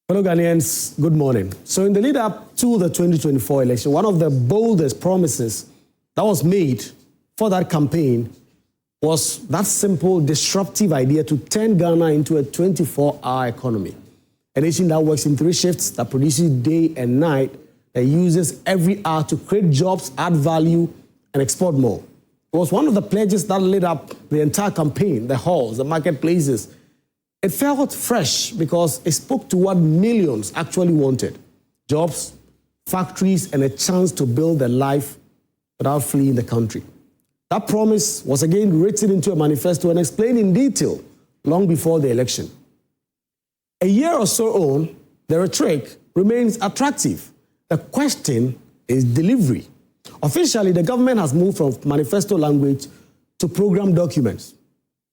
Fellow Ghanaians, good morning. So in the lead up to the 2024 election, one of the boldest promises that was made for that campaign was that simple, disruptive idea to turn Ghana into a 24-hour economy. A nation that works in 3 shifts, that produces day and night, that uses every hour to create jobs, add value, and export more. It was one of the pledges that lit up the entire campaign, the halls, the marketplaces. It felt fresh because it spoke to what millions actually wanted: jobs, factories, and a chance to build a life without fleeing the country. That promise was again written into a manifesto and explained in detail long before the election. A year or so on, the rhetoric remains attractive. The question is delivery. Officially, the government has moved from manifesto language to program documents.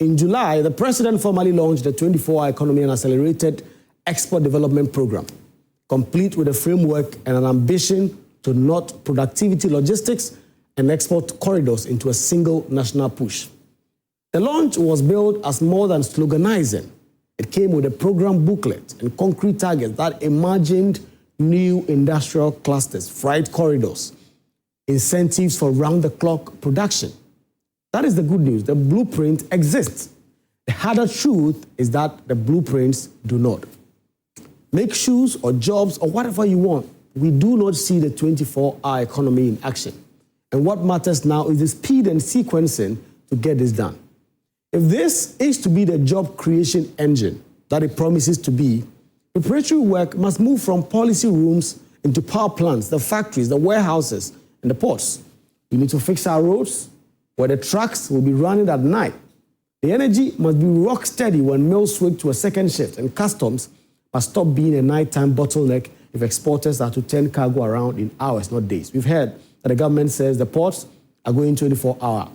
In July, the president formally launched the 24-hour economy and accelerated export development program, complete with a framework and an ambition to knot productivity, logistics, and export corridors into a single national push. The launch was billed as more than sloganizing. It came with a program booklet and concrete targets that imagined new industrial clusters, freight corridors, incentives for round-the-clock production. That is the good news. The blueprint exists. The harder truth is that the blueprints do not. Make shoes or jobs or whatever you want. We do not see the 24-hour economy in action. And what matters now is the speed and sequencing to get this done. If this is to be the job creation engine that it promises to be, preparatory work must move from policy rooms into power plants, the factories, the warehouses, and the ports. We need to fix our roads, where the trucks will be running at night. The energy must be rock steady when mills switch to a second shift, and customs must stop being a nighttime bottleneck if exporters are to turn cargo around in hours, not days. We've heard that the government says the ports are going 24-hour.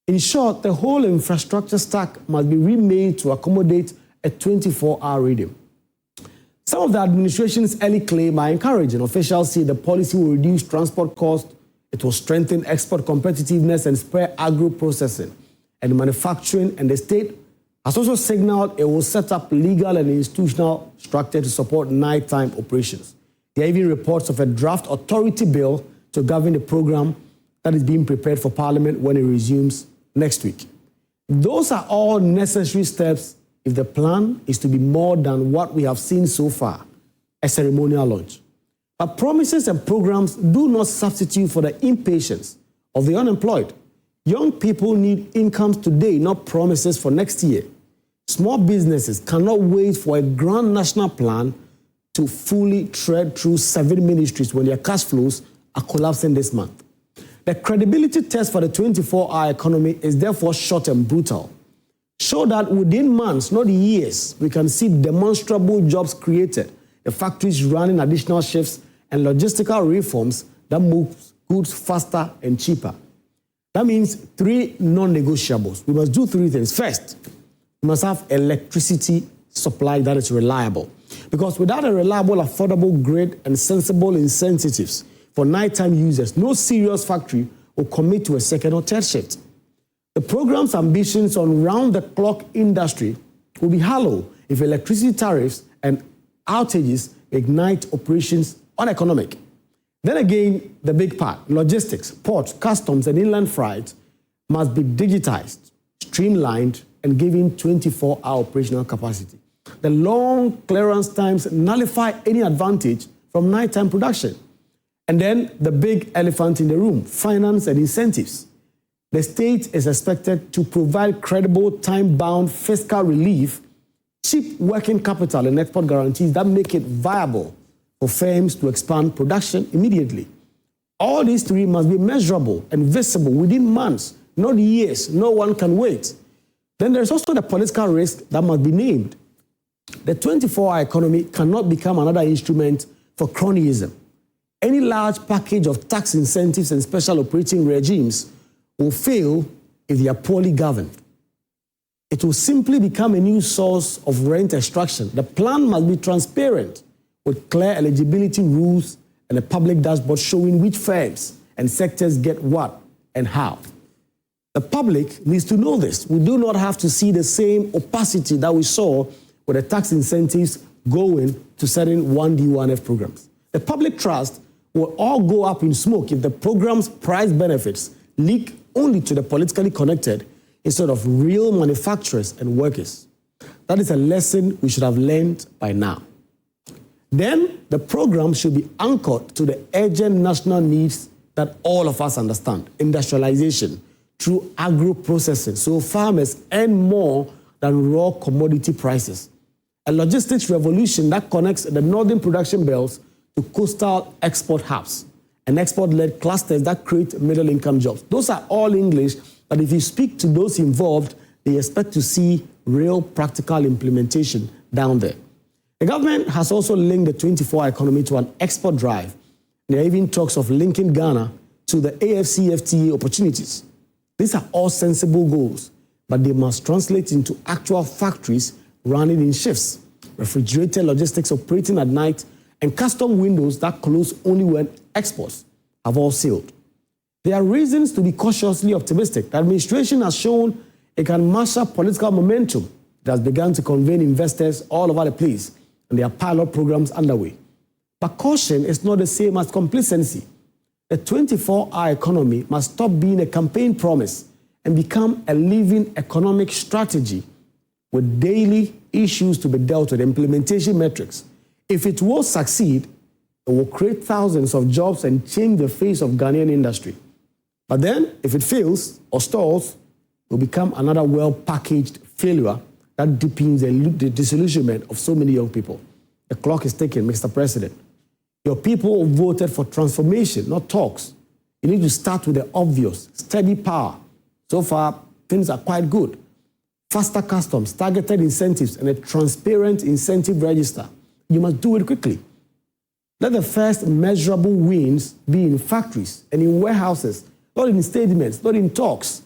In short, the whole infrastructure stack must be remade to accommodate a 24-hour rhythm. Some of the administration's early claims are encouraging. Officials say the policy will reduce transport costs, it will strengthen export competitiveness and spur agro-processing and manufacturing, and the state has also signaled it will set up legal and institutional structure to support nighttime operations. There are even reports of a draft authority bill to govern the program that is being prepared for Parliament when it resumes next week. Those are all necessary steps if the plan is to be more than what we have seen so far, a ceremonial launch. But promises and programs do not substitute for the impatience of the unemployed. Young people need incomes today, not promises for next year. Small businesses cannot wait for a grand national plan to fully tread through 7 ministries when their cash flows are collapsing this month. The credibility test for the 24-hour economy is therefore short and brutal. Show that within months, not years, we can see demonstrable jobs created, the factories running additional shifts, and logistical reforms that move goods faster and cheaper. That means 3 non-negotiables. We must do 3 things. First, we must have electricity supply that is reliable. Because without a reliable, affordable grid and sensible incentives for nighttime users, no serious factory will commit to a second or third shift. The program's ambitions on round-the-clock industry will be hollow if electricity tariffs and outages ignite operations uneconomic. Then again, the big part, logistics, ports, customs, and inland freight must be digitized, streamlined, and given 24-hour operational capacity. The long clearance times nullify any advantage from nighttime production. And then the big elephant in the room, finance and incentives. The state is expected to provide credible, time-bound fiscal relief, cheap working capital, and export guarantees that make it viable for firms to expand production immediately. All these 3 must be measurable and visible within months, not years. No one can wait. Then there's also the political risk that must be named. The 24-hour economy cannot become another instrument for cronyism. Any large package of tax incentives and special operating regimes will fail if they are poorly governed. It will simply become a new source of rent extraction. The plan must be transparent, with clear eligibility rules and a public dashboard showing which firms and sectors get what and how. The public needs to know this. We do not have to see the same opacity that we saw with the tax incentives going to certain 1D, 1F programs. The public trust will all go up in smoke if the program's price benefits leak only to the politically connected instead of real manufacturers and workers. That is a lesson we should have learned by now. Then the program should be anchored to the urgent national needs that all of us understand. Industrialization through agro-processing, so farmers earn more than raw commodity prices. A logistics revolution that connects the northern production belts to coastal export hubs and export-led clusters that create middle-income jobs. Those are all English, but if you speak to those involved, they expect to see real practical implementation down there. The government has also linked the 24-hour economy to an export drive. There are even talks of linking Ghana to the AfCFTA opportunities. These are all sensible goals, but they must translate into actual factories running in shifts, refrigerated logistics operating at night, and custom windows that close only when exports have all sealed. There are reasons to be cautiously optimistic. The administration has shown it can marshal political momentum. It has begun to convene investors all over the place, and there are pilot programs underway. But caution is not the same as complacency. The 24-hour economy must stop being a campaign promise and become a living economic strategy with daily issues to be dealt with, implementation metrics. If it will succeed, it will create thousands of jobs and change the face of Ghanaian industry. But then, if it fails or stalls, it will become another well-packaged failure that deepens the disillusionment of so many young people. The clock is ticking, Mr. President. Your people voted for transformation, not talks. You need to start with the obvious, steady power. So far, things are quite good. Faster customs, targeted incentives, and a transparent incentive register. You must do it quickly. Let the first measurable wins be in factories and in warehouses, not in statements, not in talks.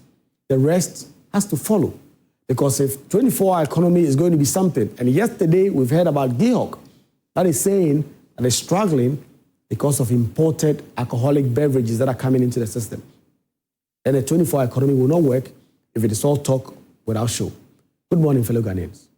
The rest has to follow. Because if 24-hour economy is going to be something, and yesterday we've heard about GIHOC, that is saying that they're struggling because of imported alcoholic beverages that are coming into the system. Then the 24-hour economy will not work if it is all talk without show. Good morning, fellow Ghanaians.